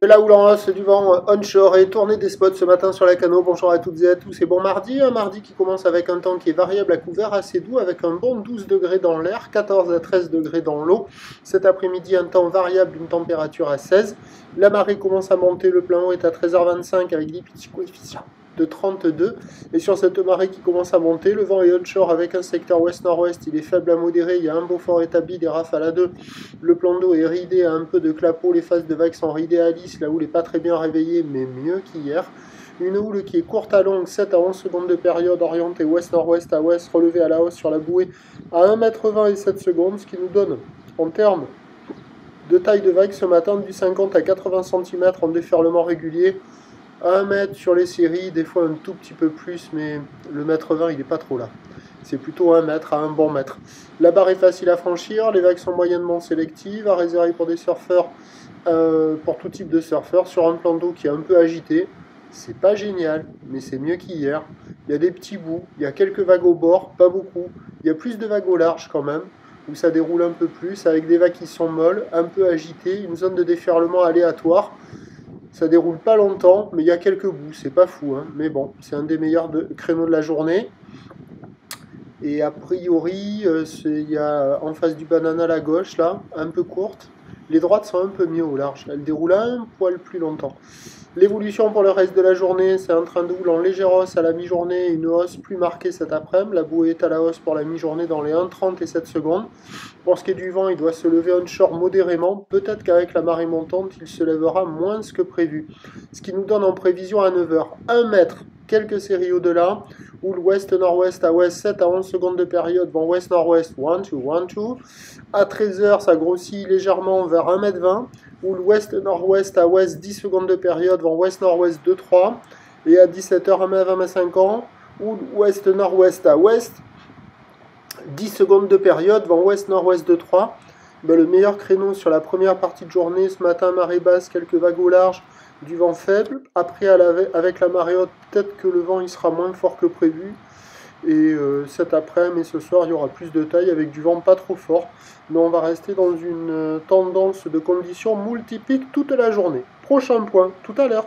De la houle en hausse, du vent onshore et tournée des spots ce matin sur la canot. Bonjour à toutes et à tous et bon mardi. Un mardi qui commence avec un temps qui est variable à couvert assez doux avec un bon 12 degrés dans l'air, 14 à 13 degrés dans l'eau. Cet après-midi, un temps variable, une température à 16. La marée commence à monter, le plein haut est à 13h25 avec des petits coefficients de 32. Et sur cette marée qui commence à monter, le vent est onshore avec un secteur ouest-nord-ouest, il est faible à modéré, il y a un beau fort établi, des rafales à 2. Le plan d'eau est ridé à un peu de clapot, les phases de vagues sont ridées à lisse, la houle n'est pas très bien réveillée, mais mieux qu'hier. Une houle qui est courte à longue, 7 à 11 secondes de période, orientée ouest-nord-ouest à ouest, relevée à la hausse sur la bouée à 1,20 m et 7 secondes, ce qui nous donne, en termes de taille de vague ce matin, du 50 à 80 cm en déferlement régulier, à 1 mètre sur les séries, des fois un tout petit peu plus, mais le 1,20 m il n'est pas trop là. C'est plutôt 1 mètre à un bon mètre. La barre est facile à franchir, les vagues sont moyennement sélectives, à réserver pour des surfeurs, pour tout type de surfeurs, sur un plan d'eau qui est un peu agité. C'est pas génial, mais c'est mieux qu'hier. Il y a des petits bouts, il y a quelques vagues au bord, pas beaucoup. Il y a plus de vagues au large quand même, où ça déroule un peu plus, avec des vagues qui sont molles, un peu agitées, une zone de déferlement aléatoire. Ça déroule pas longtemps, mais il y a quelques bouts, c'est pas fou, hein. Mais bon, c'est un des meilleurs créneaux de la journée. Et a priori, il y a en face du banana la gauche, là, un peu courte. Les droites sont un peu mieux au large, elles déroulent un poil plus longtemps. L'évolution pour le reste de la journée, c'est un train de houle en légère hausse à la mi-journée, une hausse plus marquée cet après-midi. La bouée est à la hausse pour la mi-journée dans les 1,30 et 7 secondes. Pour ce qui est du vent, il doit se lever onshore modérément. Peut-être qu'avec la marée montante, il se lèvera moins que prévu. Ce qui nous donne en prévision à 9 h 1 mètre, quelques séries au-delà. Houle ouest-nord-ouest à ouest, 7 à 11 secondes de période, vent ouest-nord-ouest, 1, 2, 1, 2. À 13 h, ça grossit légèrement vers 1,20 m. Houle ouest-nord-ouest à ouest, 10 secondes de période, vent ouest-nord-ouest 2-3. Et à 17 h, 1,20 m, houle ouest-nord-ouest à ouest, 10 secondes de période, vent ouest-nord-ouest 2-3. Ben, le meilleur créneau sur la première partie de journée, ce matin, marée basse, quelques vagues au large, du vent faible. Après, avec la marée haute, peut-être que le vent il sera moins fort que prévu. Et cet après-midi et ce soir, il y aura plus de taille avec du vent pas trop fort. Mais on va rester dans une tendance de conditions moule typiques toute la journée. Prochain point, tout à l'heure.